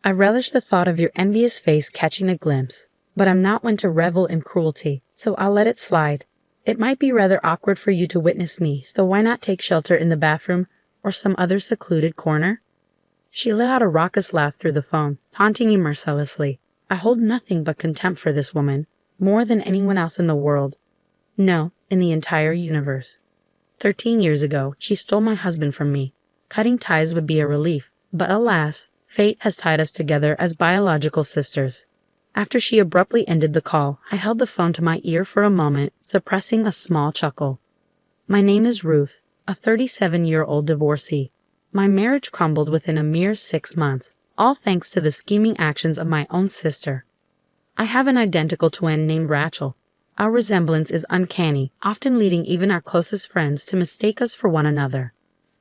I relish the thought of your envious face catching a glimpse, but I'm not one to revel in cruelty, so I'll let it slide. It might be rather awkward for you to witness me, so why not take shelter in the bathroom or some other secluded corner? She let out a raucous laugh through the phone, taunting me mercilessly. I hold nothing but contempt for this woman, more than anyone else in the world. No, in the entire universe. 13 years ago, she stole my husband from me. Cutting ties would be a relief, but alas, fate has tied us together as biological sisters. After she abruptly ended the call, I held the phone to my ear for a moment, suppressing a small chuckle. My name is Ruth, a 37-year-old divorcee. My marriage crumbled within a mere 6 months, all thanks to the scheming actions of my own sister. I have an identical twin named Rachel. Our resemblance is uncanny, often leading even our closest friends to mistake us for one another.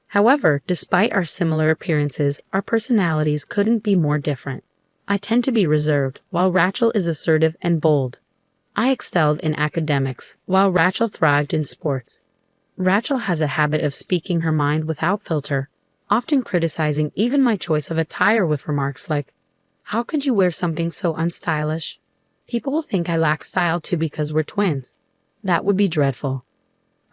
However, despite our similar appearances, our personalities couldn't be more different. I tend to be reserved, while Rachel is assertive and bold. I excelled in academics, while Rachel thrived in sports. Rachel has a habit of speaking her mind without filter, often criticizing even my choice of attire with remarks like, "How could you wear something so unstylish? People will think I lack style too because we're twins." That would be dreadful.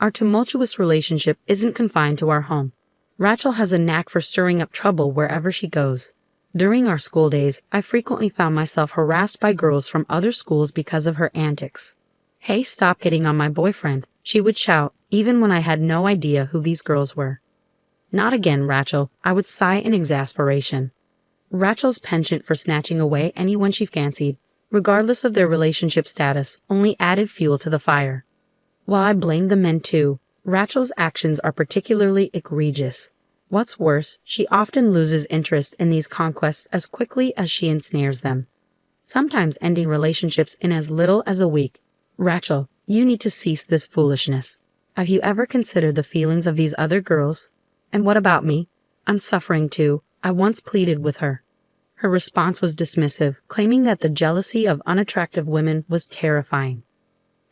Our tumultuous relationship isn't confined to our home. Rachel has a knack for stirring up trouble wherever she goes. During our school days, I frequently found myself harassed by girls from other schools because of her antics. "Hey, stop hitting on my boyfriend," she would shout, even when I had no idea who these girls were. "Not again, Rachel," I would sigh in exasperation. Rachel's penchant for snatching away anyone she fancied, regardless of their relationship status, only added fuel to the fire. While I blamed the men too, Rachel's actions are particularly egregious. What's worse, she often loses interest in these conquests as quickly as she ensnares them, sometimes ending relationships in as little as a week. Rachel, you need to cease this foolishness. Have you ever considered the feelings of these other girls? And what about me? I'm suffering too, I once pleaded with her. Her response was dismissive, claiming that the jealousy of unattractive women was terrifying.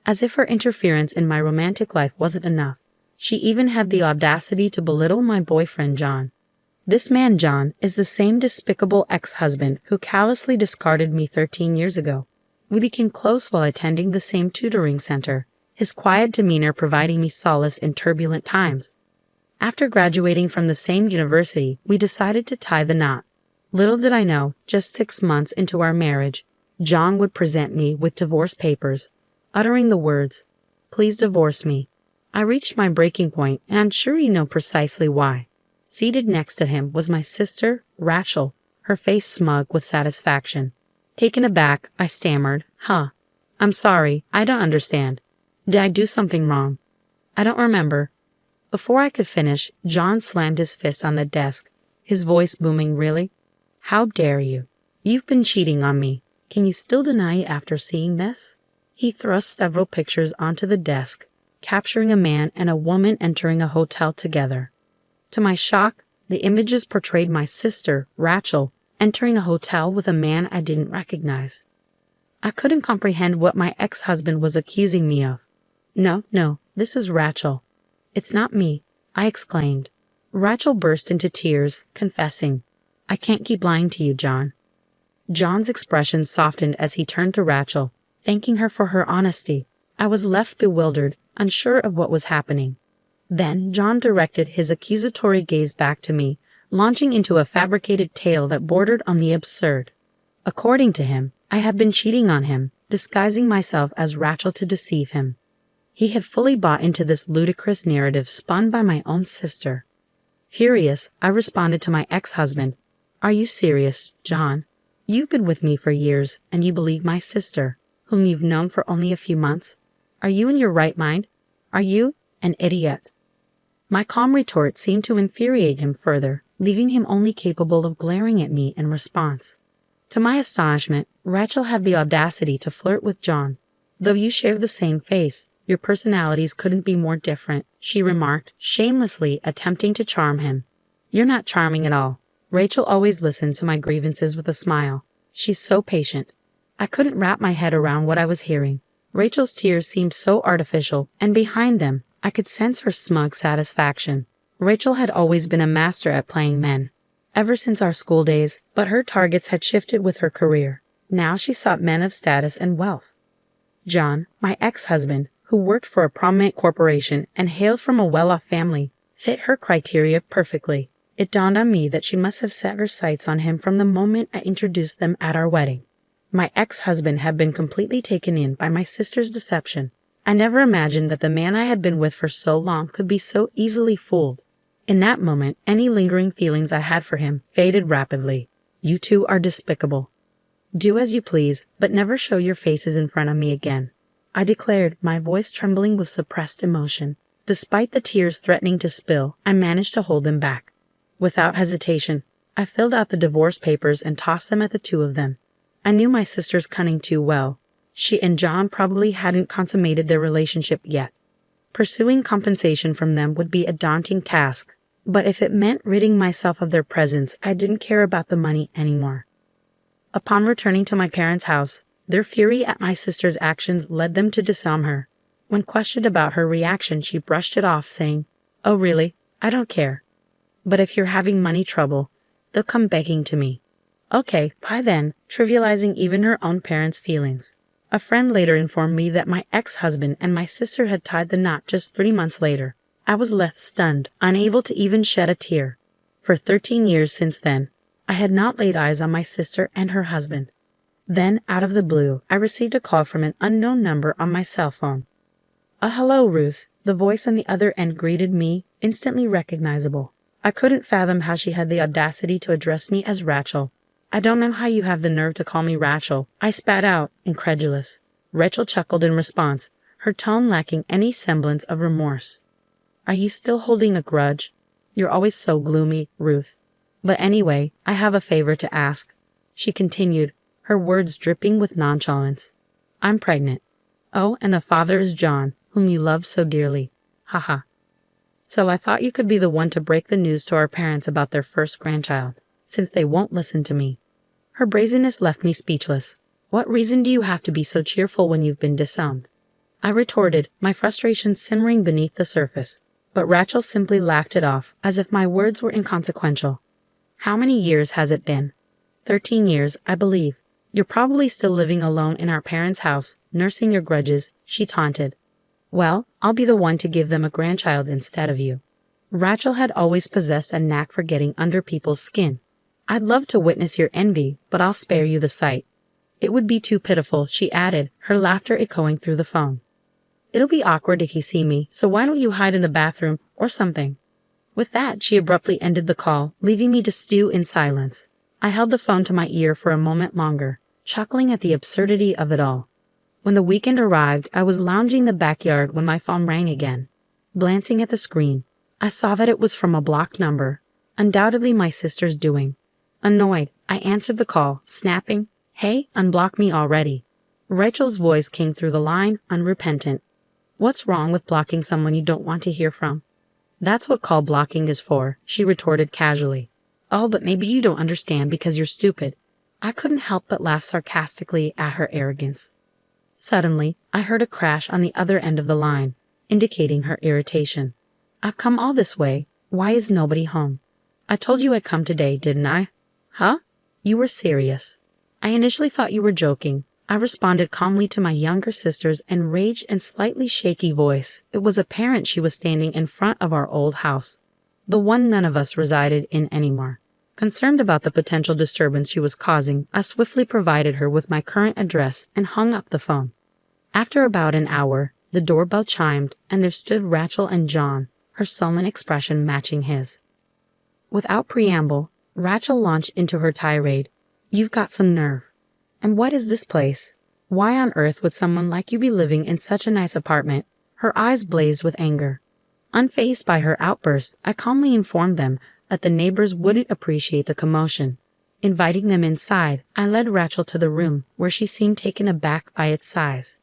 As if her interference in my romantic life wasn't enough, she even had the audacity to belittle my boyfriend John. This man, John, is the same despicable ex-husband who callously discarded me 13 years ago. We became close while attending the same tutoring center, his quiet demeanor providing me solace in turbulent times. After graduating from the same university, we decided to tie the knot. Little did I know, just 6 months into our marriage, John would present me with divorce papers, uttering the words, "Please divorce me." I reached my breaking point, and I'm sure you know precisely why. Seated next to him was my sister, Rachel, her face smug with satisfaction. Taken aback, I stammered, I'm sorry, I don't understand. Did I do something wrong? I don't remember." Before I could finish, John slammed his fist on the desk, his voice booming, "Really? How dare you? You've been cheating on me. Can you still deny it after seeing this?" He thrust several pictures onto the desk, capturing a man and a woman entering a hotel together. To my shock, the images portrayed my sister, Rachel, entering a hotel with a man I didn't recognize. I couldn't comprehend what my ex-husband was accusing me of. No, this is Rachel. "It's not me," I exclaimed. Rachel burst into tears, confessing, "I can't keep lying to you, John." John's expression softened as he turned to Rachel, thanking her for her honesty. I was left bewildered, unsure of what was happening. Then John directed his accusatory gaze back to me, launching into a fabricated tale that bordered on the absurd. According to him, I had been cheating on him, disguising myself as Rachel to deceive him. He had fully bought into this ludicrous narrative spun by my own sister. Furious, I responded to my ex-husband, "Are you serious, John? You've been with me for years, and you believe my sister, whom you've known for only a few months? Are you in your right mind? Are you an idiot?" My calm retort seemed to infuriate him further, leaving him only capable of glaring at me in response. To my astonishment, Rachel had the audacity to flirt with John. "Though you share the same face, your personalities couldn't be more different," she remarked, shamelessly attempting to charm him. "You're not charming at all." Rachel always listened to my grievances with a smile. She's so patient. I couldn't wrap my head around what I was hearing. Rachel's tears seemed so artificial, and behind them, I could sense her smug satisfaction. Rachel had always been a master at playing men. ever since our school days, but her targets had shifted with her career. Now she sought men of status and wealth. John, my ex-husband, who worked for a prominent corporation and hailed from a well-off family, fit her criteria perfectly. It dawned on me that she must have set her sights on him from the moment I introduced them at our wedding. My ex-husband had been completely taken in by my sister's deception. I never imagined that the man I had been with for so long could be so easily fooled. In that moment, any lingering feelings I had for him faded rapidly. You two are despicable. Do as you please, but never show your faces in front of me again, I declared, my voice trembling with suppressed emotion. Despite the tears threatening to spill, I managed to hold them back. Without hesitation, I filled out the divorce papers and tossed them at the two of them. I knew my sister's cunning too well. She and John probably hadn't consummated their relationship yet. Pursuing compensation from them would be a daunting task, but if it meant ridding myself of their presence, I didn't care about the money anymore. Upon returning to my parents' house, their fury at my sister's actions led them to disarm her. When questioned about her reaction, she brushed it off, saying, "Oh really? I don't care. But if you're having money trouble, they'll come begging to me." Okay, bye then, trivializing even her own parents' feelings. A friend later informed me that my ex-husband and my sister had tied the knot just 3 months later. I was left stunned, unable to even shed a tear. For 13 years since then, I had not laid eyes on my sister and her husband. Then, out of the blue, I received a call from an unknown number on my cell phone. Hello, Ruth. The voice on the other end greeted me, instantly recognizable. I couldn't fathom how she had the audacity to address me as Rachel. "I don't know how you have the nerve to call me Rachel," I spat out, incredulous. Rachel chuckled in response, her tone lacking any semblance of remorse. "Are you still holding a grudge? You're always so gloomy, Ruth. But anyway, I have a favor to ask," she continued, her words dripping with nonchalance. "I'm pregnant. Oh, and the father is John, whom you love so dearly. Haha. So I thought you could be the one to break the news to our parents about their first grandchild, since they won't listen to me." Her brazenness left me speechless. "What reason do you have to be so cheerful when you've been disowned?" I retorted, my frustration simmering beneath the surface. But Rachel simply laughed it off, as if my words were inconsequential. "How many years has it been?" 13 years, I believe. "You're probably still living alone in our parents' house, nursing your grudges," she taunted. "Well, I'll be the one to give them a grandchild instead of you." Rachel had always possessed a knack for getting under people's skin. "I'd love to witness your envy, but I'll spare you the sight." "It would be too pitiful," she added, her laughter echoing through the phone. "It'll be awkward if you see me, so why don't you hide in the bathroom or something?" With that, she abruptly ended the call, leaving me to stew in silence. I held the phone to my ear for a moment longer, chuckling at the absurdity of it all. When the weekend arrived, I was lounging in the backyard when my phone rang again. Glancing at the screen, I saw that it was from a blocked number, undoubtedly my sister's doing. Annoyed, I answered the call, snapping, "Hey, unblock me already." Rachel's voice came through the line, unrepentant. "What's wrong with blocking someone you don't want to hear from?" "That's what call blocking is for," she retorted casually. "Oh, but maybe you don't understand because you're stupid." I couldn't help but laugh sarcastically at her arrogance. Suddenly, I heard a crash on the other end of the line, indicating her irritation. "I've come all this way. Why is nobody home?" "I told you I'd come today, didn't I?" "Huh? You were serious." "I initially thought you were joking," I responded calmly to my younger sister's enraged and slightly shaky voice. It was apparent she was standing in front of our old house, the one none of us resided in anymore. Concerned about the potential disturbance she was causing, I swiftly provided her with my current address and hung up the phone. After about an hour, the doorbell chimed, and there stood Rachel and John, her sullen expression matching his. Without preamble, Rachel launched into her tirade. "You've got some nerve. And what is this place? Why on earth would someone like you be living in such a nice apartment?" Her eyes blazed with anger. Unfazed by her outburst, I calmly informed them that the neighbors wouldn't appreciate the commotion. Inviting them inside, I led Rachel to the room, where she seemed taken aback by its size.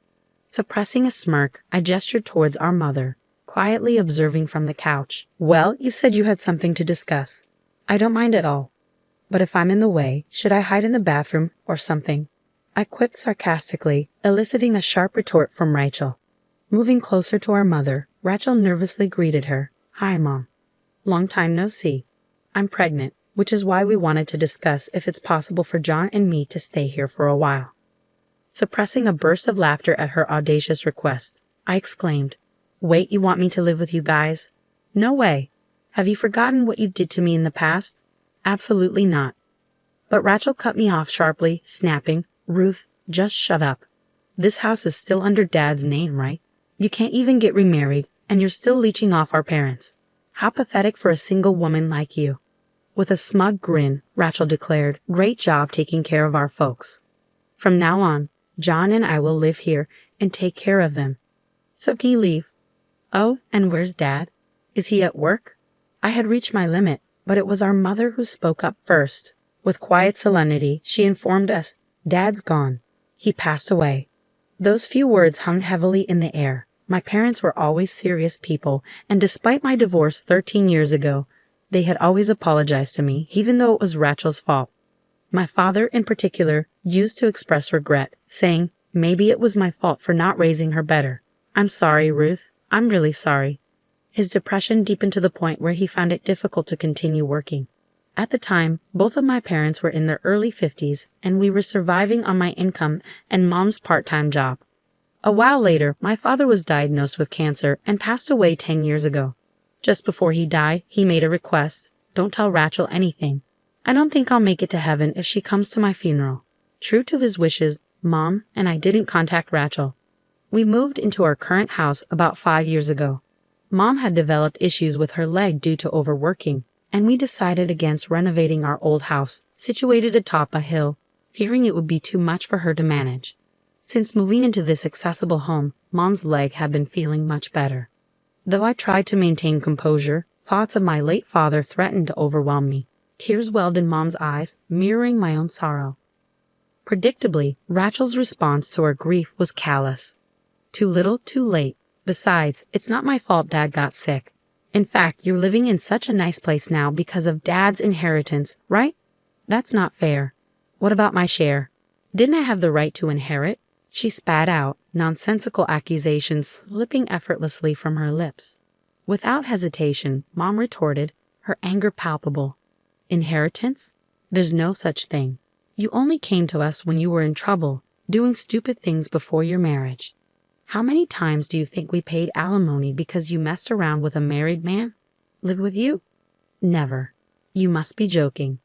Suppressing a smirk, I gestured towards our mother, quietly observing from the couch. "Well, you said you had something to discuss. I don't mind at all. But if I'm in the way, should I hide in the bathroom or something?" I quipped sarcastically, eliciting a sharp retort from Rachel. Moving closer to our mother, Rachel nervously greeted her. "Hi, Mom. Long time no see. I'm pregnant. which is why we wanted to discuss if it's possible for John and me to stay here for a while. Suppressing a burst of laughter at her audacious request, I exclaimed, "Wait, you want me to live with you guys? No way. Have you forgotten what you did to me in the past? Absolutely not." But Rachel cut me off sharply, snapping, "Ruth, just shut up. This house is still under Dad's name, right? You can't even get remarried, and you're still leeching off our parents. How pathetic for a single woman like you." With a smug grin, Rachel declared, "Great job taking care of our folks. From now on, John and I will live here and take care of them. So can you leave? Oh, and where's Dad? Is he at work?" I had reached my limit, but it was our mother who spoke up first. With quiet solemnity, she informed us, "Dad's gone. He passed away." Those few words hung heavily in the air. My parents were always serious people, and despite my divorce 13 years ago, they had always apologized to me, even though it was Rachel's fault. My father, in particular, used to express regret, saying, "Maybe it was my fault for not raising her better. I'm sorry, Ruth. I'm really sorry." His depression deepened to the point where he found it difficult to continue working. At the time, both of my parents were in their early 50s, and we were surviving on my income and Mom's part-time job. A while later, my father was diagnosed with cancer and passed away 10 years ago. Just before he died, he made a request, "Don't tell Rachel anything. I don't think I'll make it to heaven if she comes to my funeral." True to his wishes, Mom and I didn't contact Rachel. We moved into our current house about 5 years ago. Mom had developed issues with her leg due to overworking, and we decided against renovating our old house, situated atop a hill, fearing it would be too much for her to manage. Since moving into this accessible home, Mom's leg had been feeling much better. Though I tried to maintain composure, thoughts of my late father threatened to overwhelm me. Tears welled in Mom's eyes, mirroring my own sorrow. Predictably, Rachel's response to our grief was callous. "Too little, too late. Besides, it's not my fault Dad got sick. In fact, you're living in such a nice place now because of Dad's inheritance, right? That's not fair. What about my share? Didn't I have the right to inherit?" She spat out, nonsensical accusations slipping effortlessly from her lips. Without hesitation, Mom retorted, her anger palpable. "Inheritance? There's no such thing. You only came to us when you were in trouble, doing stupid things before your marriage. How many times do you think we paid alimony because you messed around with a married man? Live with you? Never. You must be joking.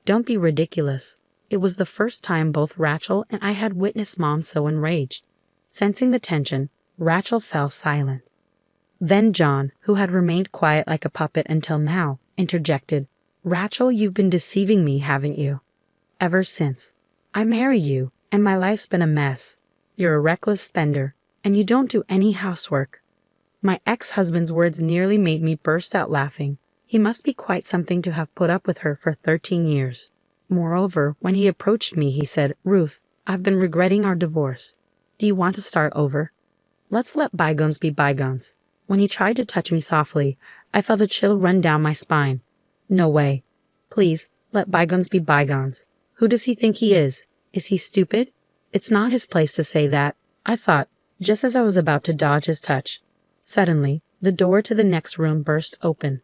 Don't be ridiculous." It was the first time both Rachel and I had witnessed Mom so enraged. Sensing the tension, Rachel fell silent. Then John, who had remained quiet like a puppet until now, interjected, "Rachel, you've been deceiving me, haven't you? Ever since. I married you, and my life's been a mess. You're a reckless spender, and you don't do any housework." My ex-husband's words nearly made me burst out laughing. He must be quite something to have put up with her for 13 years. Moreover, when he approached me, he said, "Ruth, I've been regretting our divorce. Do you want to start over? Let's let bygones be bygones." When he tried to touch me softly, I felt a chill run down my spine. No way. Please, let bygones be bygones. Who does he think he is? Is he stupid? It's not his place to say that, I thought, just as I was about to dodge his touch. Suddenly, the door to the next room burst open.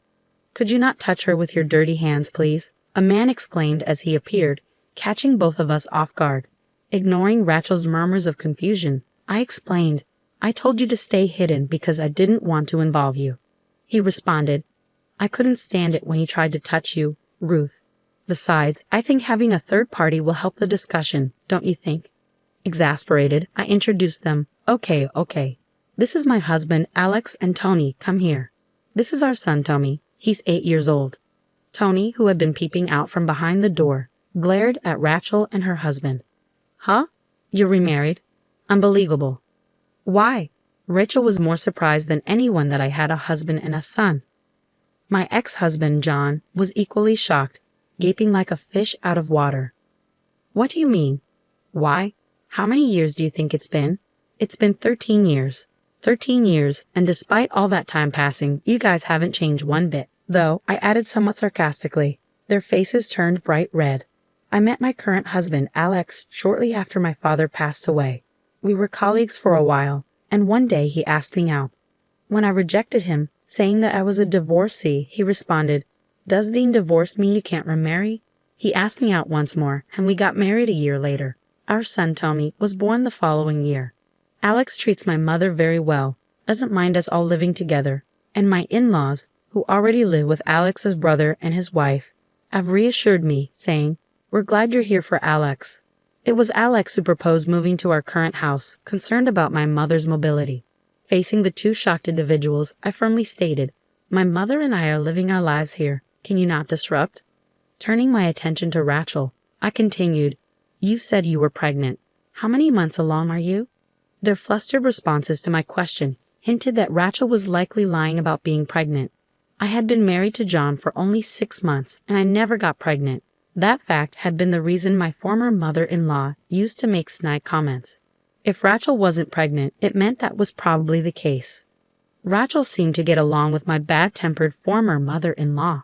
"Could you not touch her with your dirty hands, please?" a man exclaimed as he appeared, catching both of us off guard. Ignoring Rachel's murmurs of confusion, I explained, "I told you to stay hidden because I didn't want to involve you." He responded, "I couldn't stand it when he tried to touch you, Ruth. Besides, I think having a third party will help the discussion, don't you think?" Exasperated, I introduced them. Okay. This is my husband, Alex, and Tony, come here. This is our son, Tommy. He's 8 years old." Tony, who had been peeping out from behind the door, glared at Rachel and her husband. "Huh? You're remarried? Unbelievable." "Why?" Rachel was more surprised than anyone that I had a husband and a son. My ex-husband, John, was equally shocked, gaping like a fish out of water. "What do you mean? Why? How many years do you think it's been?" "It's been 13 years. 13 years, and despite all that time passing, you guys haven't changed one bit." Though, I added somewhat sarcastically, their faces turned bright red. I met my current husband, Alex, shortly after my father passed away. We were colleagues for a while, and one day he asked me out. When I rejected him, saying that I was a divorcee, he responded, Does being divorced mean you can't remarry? He asked me out once more, and we got married a year later. Our son, Tommy, was born the following year. Alex treats my mother very well, doesn't mind us all living together, and my in-laws, who already live with Alex's brother and his wife, have reassured me, saying, "We're glad you're here for Alex." It was Alex who proposed moving to our current house, concerned about my mother's mobility. Facing the two shocked individuals, I firmly stated, "My mother and I are living our lives here. Can you not disrupt?" Turning my attention to Rachel, I continued, "You said you were pregnant. How many months along are you?" Their flustered responses to my question hinted that Rachel was likely lying about being pregnant. I had been married to John for only 6 months, and I never got pregnant. That fact had been the reason my former mother-in-law used to make snide comments. If Rachel wasn't pregnant, it meant that was probably the case. Rachel seemed to get along with my bad-tempered former mother-in-law.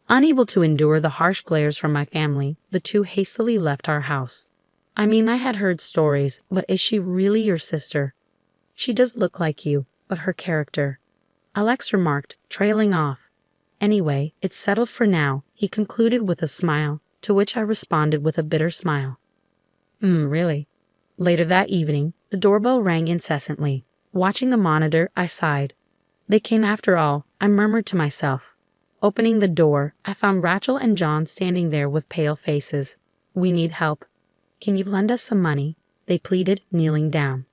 Unable to endure the harsh glares from my family, the two hastily left our house. I mean, I had heard stories, but is she really your sister? She does look like you, but her character. Alex remarked, trailing off. Anyway, it's settled for now, he concluded with a smile, to which I responded with a bitter smile. Really? Later that evening, the doorbell rang incessantly. Watching the monitor, I sighed. They came after all, I murmured to myself. Opening the door, I found Rachel and John standing there with pale faces. "We need help. Can you lend us some money?" they pleaded, kneeling down.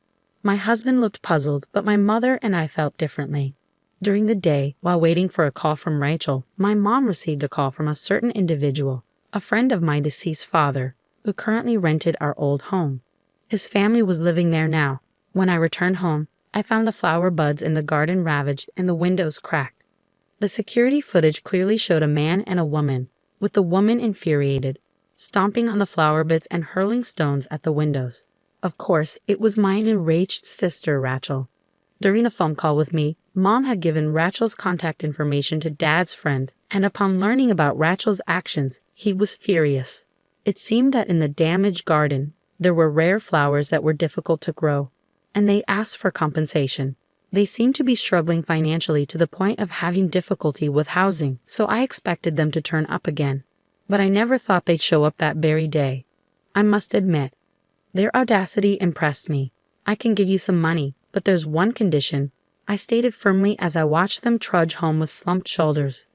My husband looked puzzled, but my mother and I felt differently. During the day, while waiting for a call from Rachel, my mom received a call from a certain individual, a friend of my deceased father, who currently rented our old home. His family was living there now. When I returned home, I found the flower buds in the garden ravaged and the windows cracked. The security footage clearly showed a man and a woman, with the woman infuriated, stomping on the flower beds and hurling stones at the windows. Of course, it was my enraged sister, Rachel. During a phone call with me, Mom had given Rachel's contact information to Dad's friend, and upon learning about Rachel's actions, he was furious. It seemed that in the damaged garden, there were rare flowers that were difficult to grow, and they asked for compensation. They seemed to be struggling financially to the point of having difficulty with housing, so I expected them to turn up again. But I never thought they'd show up that very day. I must admit, their audacity impressed me. "I can give you some money, but there's one condition," I stated firmly as I watched them trudge home with slumped shoulders.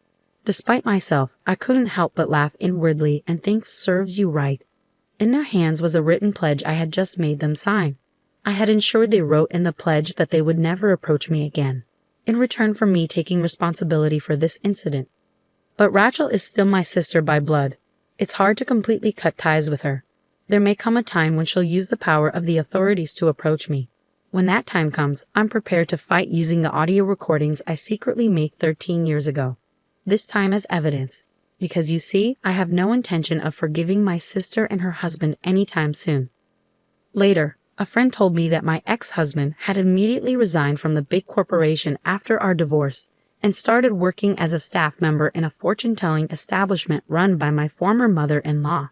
Despite myself, I couldn't help but laugh inwardly and think, serves you right. In their hands was a written pledge I had just made them sign. I had ensured they wrote in the pledge that they would never approach me again, in return for me taking responsibility for this incident. But Rachel is still my sister by blood. It's hard to completely cut ties with her. There may come a time when she'll use the power of the authorities to approach me. When that time comes, I'm prepared to fight using the audio recordings I secretly made 13 years ago. This time as evidence. Because you see, I have no intention of forgiving my sister and her husband anytime soon. Later, a friend told me that my ex-husband had immediately resigned from the big corporation after our divorce and started working as a staff member in a fortune-telling establishment run by my former mother-in-law.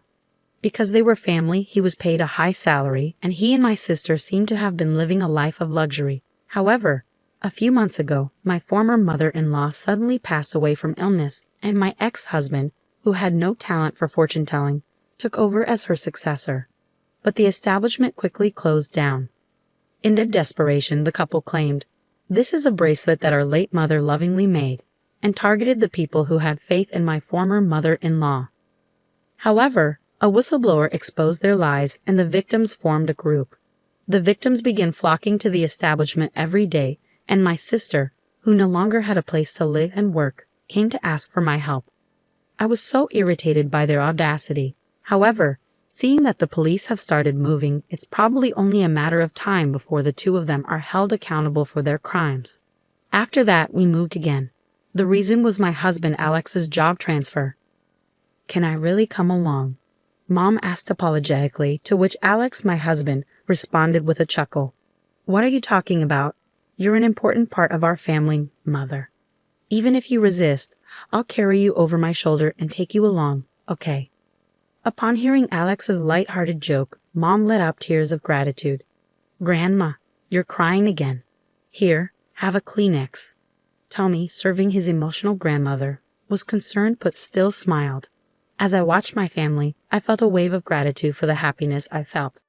Because they were family, he was paid a high salary, and he and my sister seemed to have been living a life of luxury. However, a few months ago, my former mother-in-law suddenly passed away from illness, and my ex-husband, who had no talent for fortune-telling, took over as her successor. But the establishment quickly closed down. In their desperation, the couple claimed, "This is a bracelet that our late mother lovingly made," and targeted the people who had faith in my former mother-in-law. However, a whistleblower exposed their lies, and the victims formed a group. The victims began flocking to the establishment every day, and my sister, who no longer had a place to live and work, came to ask for my help. I was so irritated by their audacity. However, seeing that the police have started moving, it's probably only a matter of time before the two of them are held accountable for their crimes. After that, we moved again. The reason was my husband Alex's job transfer. "Can I really come along?" Mom asked apologetically, to which Alex, my husband, responded with a chuckle. "What are you talking about? You're an important part of our family, Mother. Even if you resist, I'll carry you over my shoulder and take you along, okay?" Upon hearing Alex's light-hearted joke, Mom let out tears of gratitude. "Grandma, you're crying again. Here, have a Kleenex." Tommy, serving his emotional grandmother, was concerned but still smiled. As I watched my family, I felt a wave of gratitude for the happiness I felt.